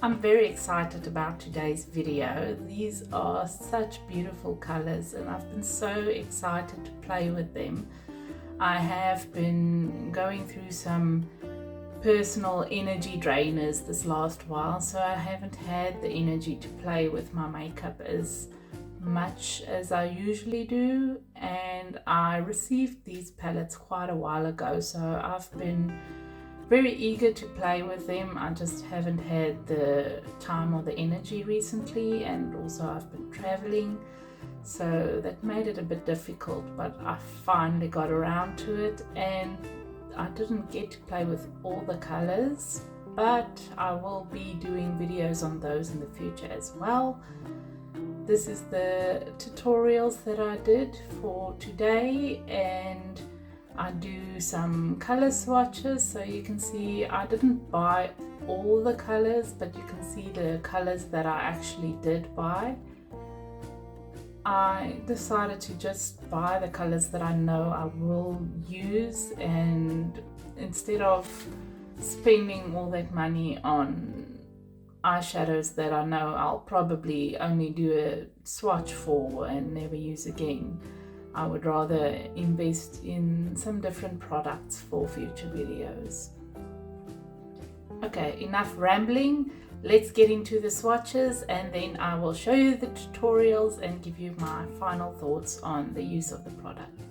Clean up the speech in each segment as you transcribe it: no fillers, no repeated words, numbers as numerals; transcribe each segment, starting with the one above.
I'm very excited about today's video. These are such beautiful colors and I've been so excited to play with them. I have been going through some personal energy drainers this last while, so I haven't had the energy to play with my makeup as much as I usually do, and I received these palettes quite a while ago, so I've been very eager to play with them. I just haven't had the time or the energy recently, and also I've been traveling, so that made it a bit difficult, but I finally got around to it, and I didn't get to play with all the colors, but I will be doing videos on those in the future as well. This is the tutorials that I did for today, and I do some color swatches, so you can see I didn't buy all the colors, but you can see the colors that I actually did buy. I decided to just buy the colors that I know I will use, and instead of spending all that money on eyeshadows that I know I'll probably only do a swatch for and never use again, I would rather invest in some different products for future videos. Okay, enough rambling. Let's get into the swatches, and then I will show you the tutorials and give you my final thoughts on the use of the product.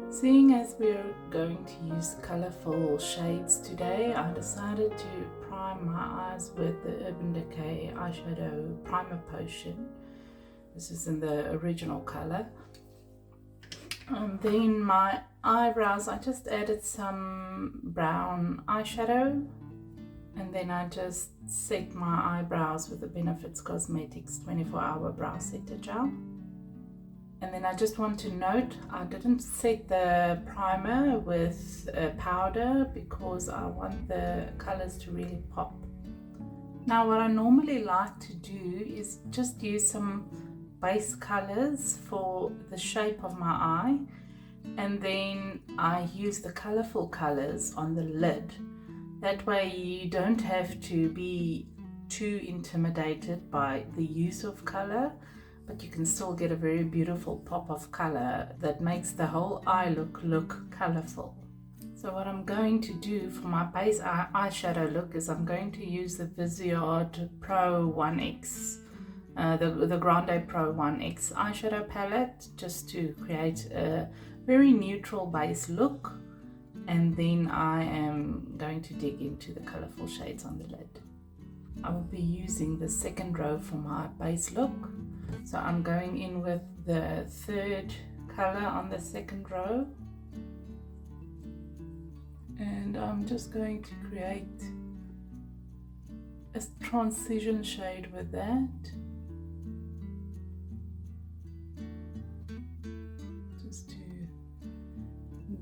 Seeing as we're going to use colorful shades today, I decided to prime my eyes with the Urban Decay eyeshadow primer potion. This is in the original color. And then my eyebrows, I just added some brown eyeshadow, and then I just set my eyebrows with the Benefits Cosmetics 24-hour brow setter gel. And then I just want to note, I didn't set the primer with powder because I want the colors to really pop. Now what I normally like to do is just use some base colors for the shape of my eye, and then I use the colorful colors on the lid. That way you don't have to be too intimidated by the use of color, but you can still get a very beautiful pop of color that makes the whole eye look colorful. So what I'm going to do for my base eyeshadow look is I'm going to use the Viseart Pro 1X, the Grande Pro 1X eyeshadow palette, just to create a very neutral base look. And then I am going to dig into the colorful shades on the lid. I will be using the second row for my base look. So I'm going in with the third color on the second row. And I'm just going to create a transition shade with that. Just to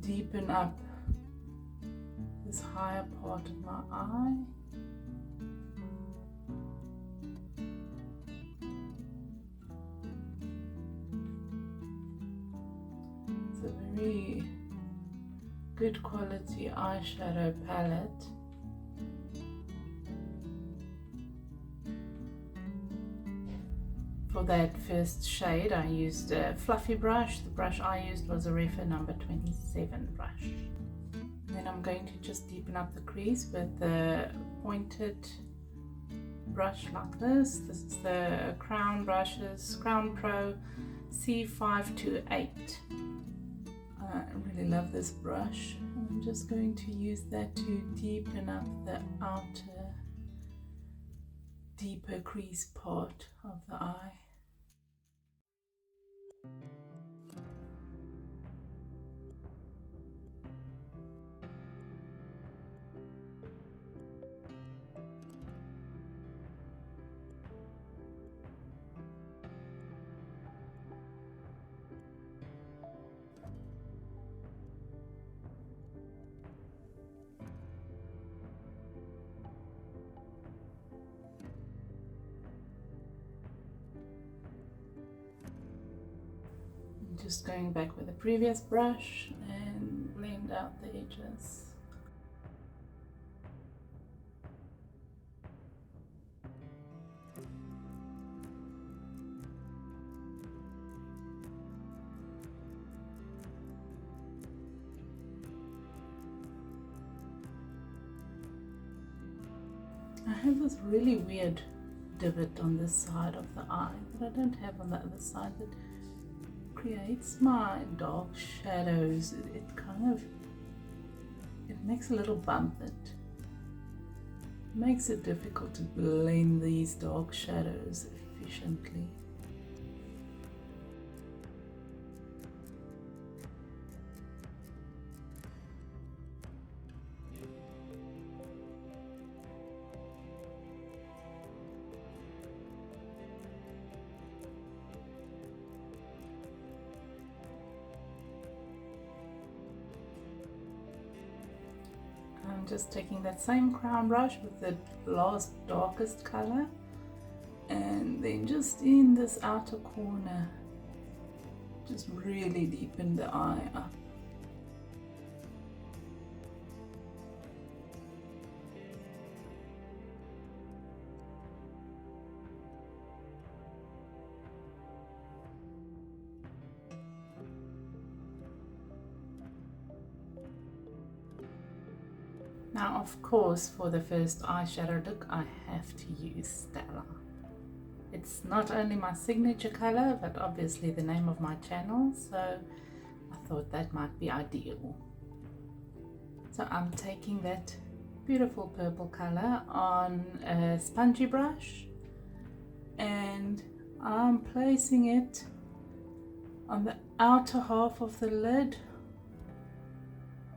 deepen up this higher part of my eye. It's a very good quality eyeshadow palette. For that first shade I used a fluffy brush. The brush I used was a Refa number 27 brush. Then I'm going to just deepen up the crease with the pointed brush like this. This is the Crown Brushes, Crown Pro C528. I really love this brush. I'm just going to use that to deepen up the outer, deeper crease part of the eye. Just going back with the previous brush and blend out the edges. I have this really weird divot on this side of the eye that I don't have on the other side, that creates my dark shadows. It makes a little bump that makes it difficult to blend these dark shadows efficiently. I'm just taking that same crown brush with the last darkest color, and then just in this outer corner, just really deepen the eye up. Now, of course, for the first eyeshadow look, I have to use Stella. It's not only my signature color, but obviously the name of my channel, so I thought that might be ideal. So I'm taking that beautiful purple color on a spongy brush, and I'm placing it on the outer half of the lid.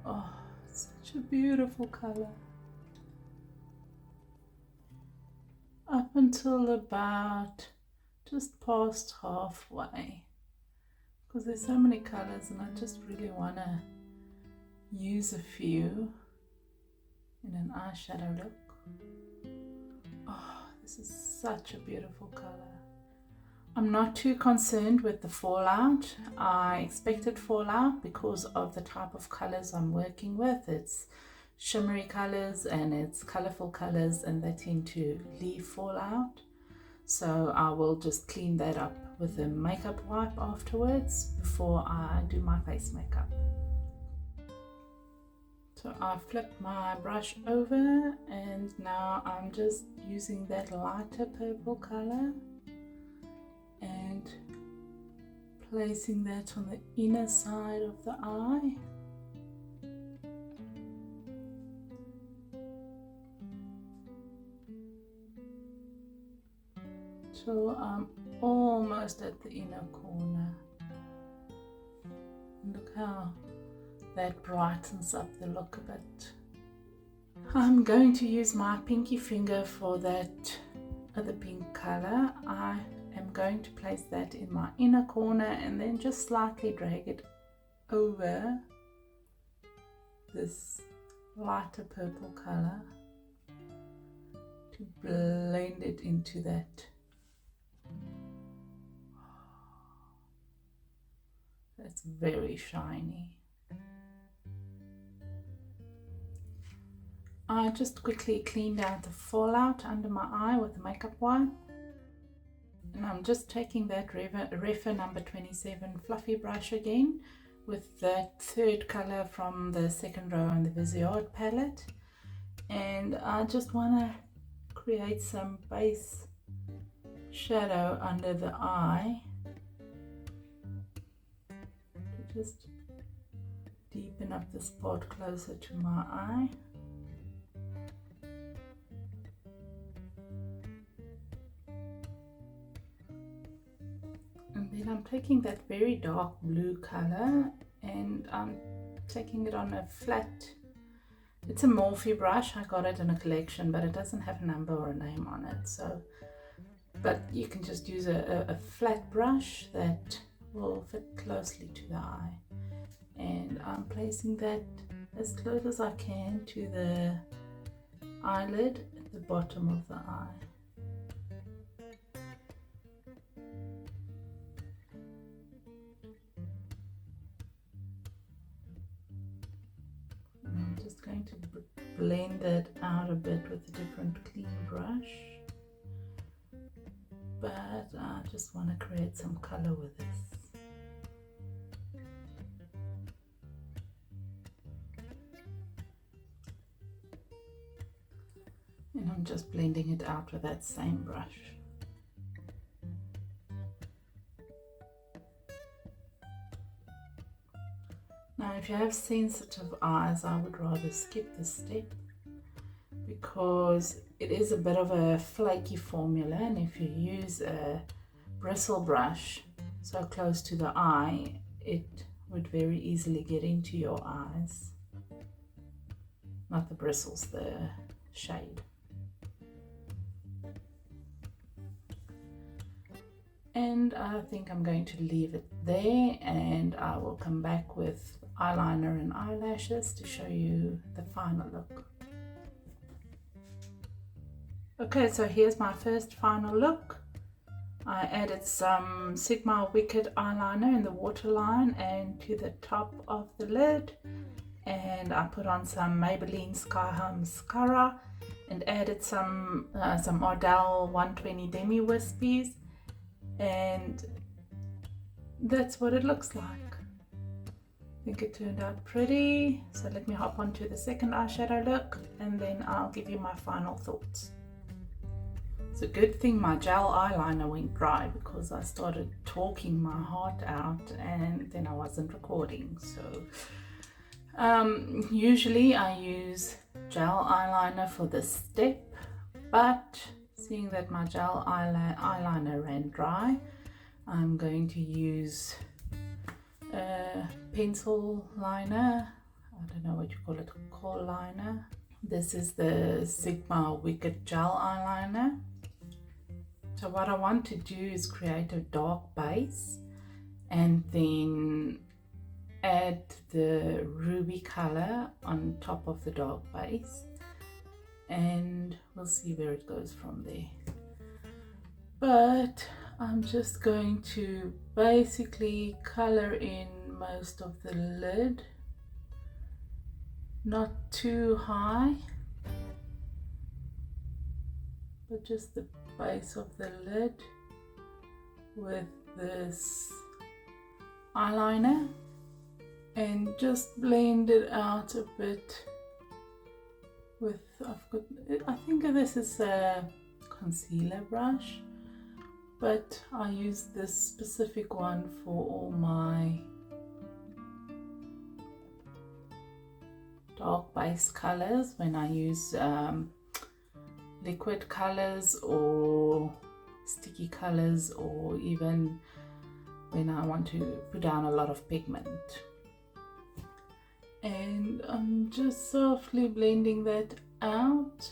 Oh, such a beautiful color. Up until about just past halfway. because there's so many colors and I just really want to use a few in an eyeshadow look. Oh, this is such a beautiful color. I'm not too concerned with the fallout. I expected fallout because of the type of colors I'm working with. It's shimmery colors and it's colorful colors, and they tend to leave fallout. So I will just clean that up with a makeup wipe afterwards before I do my face makeup. So I flipped my brush over and now I'm just using that lighter purple color and placing that on the inner side of the eye. So I'm almost at the inner corner. Look how that brightens up the look a bit. I'm going to use my pinky finger for that other pink color. I am going to place that in my inner corner and then just slightly drag it over this lighter purple color to blend it into that. That's very shiny. I just quickly cleaned out the fallout under my eye with a makeup wipe. And I'm just taking that Refa number 27 fluffy brush again with that third color from the second row on the Viseart palette. And I just want to create some base shadow under the eye. To just deepen up the spot closer to my eye. And then I'm taking that very dark blue color and I'm taking it on a flat, it's a Morphe brush. I got it in a collection, but it doesn't have a number or a name on it. So, but you can just use a flat brush that will fit closely to the eye. And I'm placing that as close as I can to the eyelid at the bottom of the eye. I'm just going to blend that out a bit with a different clean brush, but I just want to create some color with this. And I'm just blending it out with that same brush. Now, if you have sensitive eyes, I would rather skip this step because it is a bit of a flaky formula, and if you use a bristle brush so close to the eye, it would very easily get into your eyes. Not the bristles, the shade. And I think I'm going to leave it there, and I will come back with eyeliner and eyelashes to show you the final look. Okay, so here's my first final look. I added some Sigma Wicked eyeliner in the waterline and to the top of the lid, and I put on some Maybelline Sky High mascara and added some Ardell 120 Demi Wispies, and that's what it looks like. I think it turned out pretty. So let me hop onto the second eyeshadow look and then I'll give you my final thoughts. It's a good thing my gel eyeliner went dry because I started talking my heart out and then I wasn't recording. So usually I use gel eyeliner for this step, but seeing that my gel eyeliner ran dry, I'm going to use a pencil liner. I don't know what you call it, kohl liner. This is the Sigma Wicked gel eyeliner. So what I want to do is create a dark base, and then add the ruby color on top of the dark base, and we'll see where it goes from there. But I'm just going to basically color in most of the lid, not too high, but just the base of the lid with this eyeliner, and just blend it out a bit with, I think this is a concealer brush, but I use this specific one for all my dark base colors when I use liquid colors or sticky colors, or even when I want to put down a lot of pigment. And I'm just softly blending that out,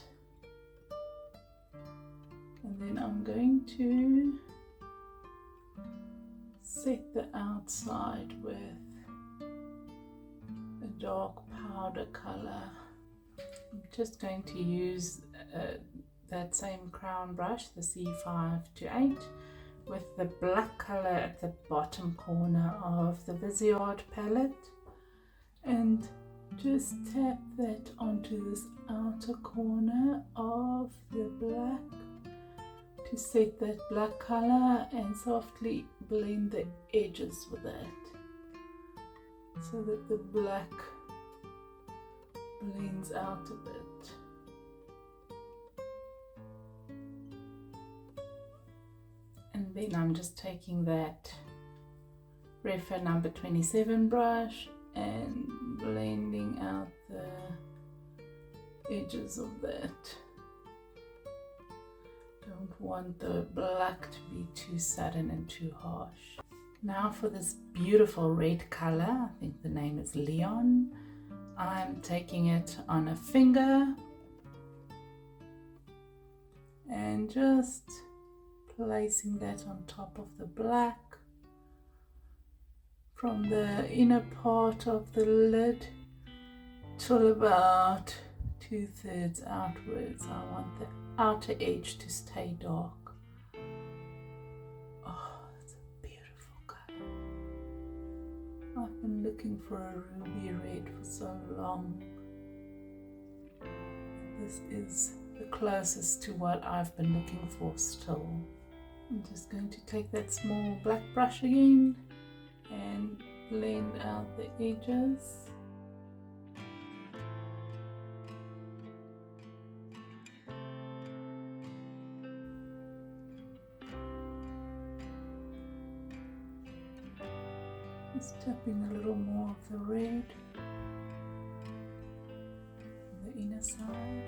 and then I'm going to set the outside with a dark powder color. I'm just going to use that same crown brush, the C5-8, with the black color at the bottom corner of the Viseart palette, and just tap that onto this outer corner of the black to set that black color, and softly blend the edges with that so that the black blends out a bit. And then I'm just taking that Refa number 27 brush and blending out the edges of that. Don't want the black to be too sudden and too harsh. Now for this beautiful red color, I think the name is Leon. I'm taking it on a finger and just placing that on top of the black from the inner part of the lid till about 2/3 outwards. I want the outer edge to stay dark. Oh, it's a beautiful color. I've been looking for a ruby red for so long. This is the closest to what I've been looking for still. I'm just going to take that small black brush again and blend out the edges. Just tapping a little more of the red on the inner side.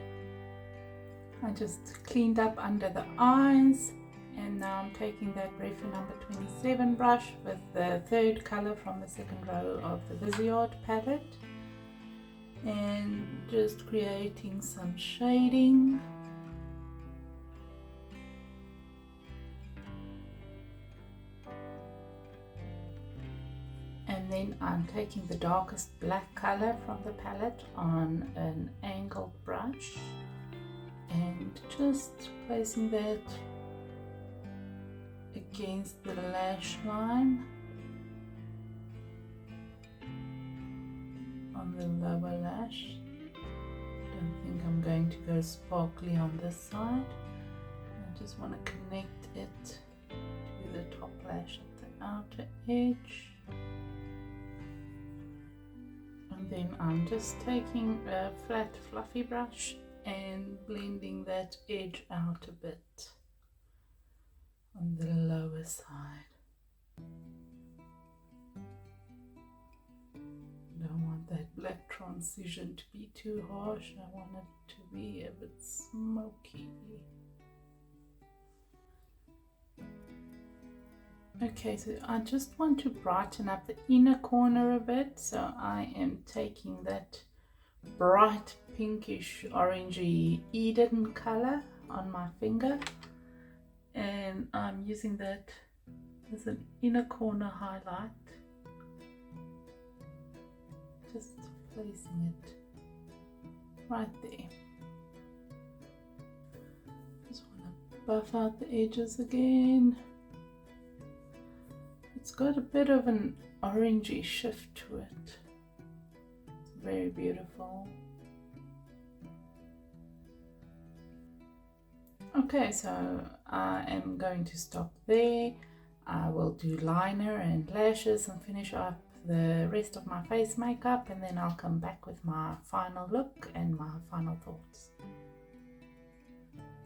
I just cleaned up under the eyes, and now I'm taking that Refa number 27 brush with the third color from the second row of the Viseart palette, and just creating some shading. And then I'm taking the darkest black color from the palette on an angled brush and just placing that against the lash line on the lower lash. Don't think I'm going to go sparkly on this side. I just want to connect it to the top lash at the outer edge. And then I'm just taking a flat fluffy brush and blending that edge out a bit on the lower side. Don't want that black transition to be too harsh. I want it to be a bit smoky. Okay, so I just want to brighten up the inner corner a bit, so I am taking that bright pinkish orangey Eden color on my finger, and I'm using that There's an inner corner highlight. Just placing it right there. Just want to buff out the edges again. It's got a bit of an orangey shift to it. It's very beautiful. Okay, so I am going to stop there. I will do liner and lashes and finish up the rest of my face makeup, and then I'll come back with my final look and my final thoughts.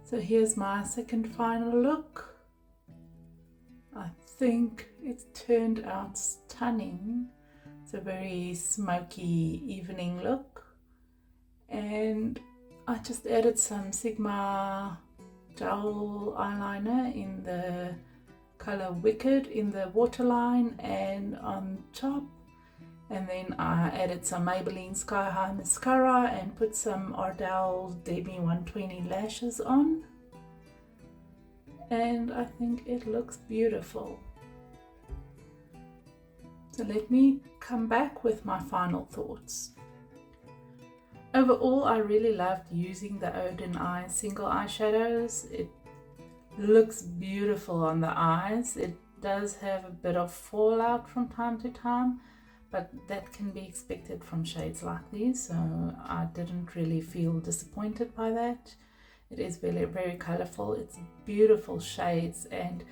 So here's my second final look. I think it's turned out stunning. It's a very smoky evening look, and I just added some Sigma gel eyeliner in the color Wicked in the waterline and on top, and then I added some Maybelline Sky High mascara and put some Ardell Demi 120 lashes on, and I think it looks beautiful. So let me come back with my final thoughts. Overall, I really loved using the Oden Eye single eyeshadows. It looks beautiful on the eyes. It does have a bit of fallout from time to time, but that can be expected from shades like these, so I didn't really feel disappointed by that. It is very, very colorful. It's beautiful shades, and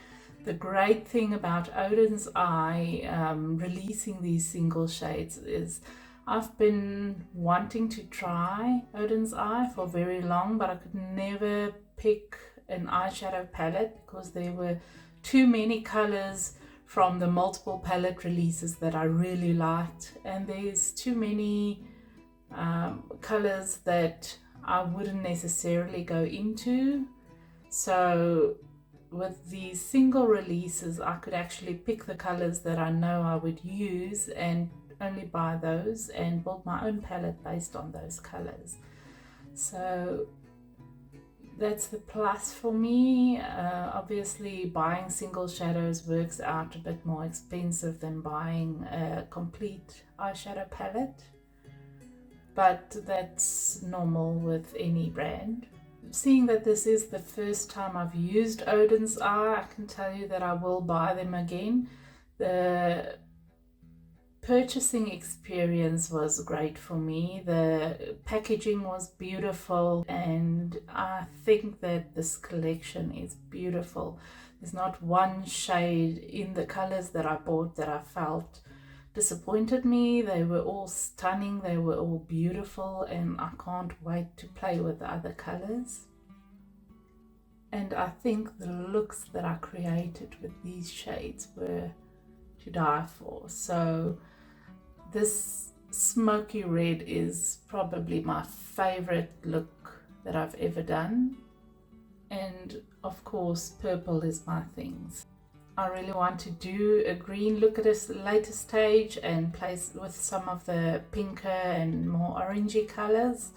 the great thing about Oden's Eye releasing these single shades is I've been wanting to try Oden's Eye for very long, but I could never pick an eyeshadow palette because there were too many colors from the multiple palette releases that I really liked, and there's too many colors that I wouldn't necessarily go into. So with these single releases, I could actually pick the colors that I know I would use and only buy those and build my own palette based on those colors. So that's the plus for me. Obviously buying single shadows works out a bit more expensive than buying a complete eyeshadow palette, but that's normal with any brand. Seeing that this is the first time I've used Oden's Eye, I can tell you that I will buy them again. The purchasing experience was great for me. The packaging was beautiful, and I think that this collection is beautiful. There's not one shade in the colors that I bought that I felt disappointed me. They were all stunning, they were all beautiful, and I can't wait to play with the other colors. And I think the looks that I created with these shades were to die for. So this smoky red is probably my favorite look that I've ever done, and of course purple is my things. I really want to do a green look at a later stage and play with some of the pinker and more orangey colors,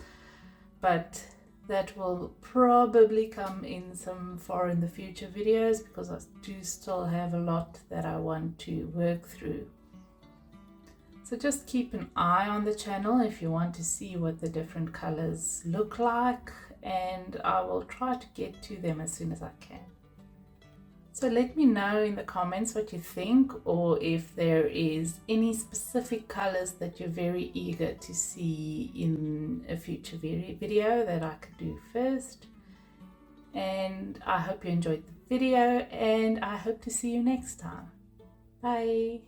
but that will probably come in some in the future videos because I do still have a lot that I want to work through. So just keep an eye on the channel if you want to see what the different colors look like, and I will try to get to them as soon as I can. So let me know in the comments what you think, or if there is any specific colors that you're very eager to see in a future video that I could do first. And I hope you enjoyed the video, and I hope to see you next time. Bye!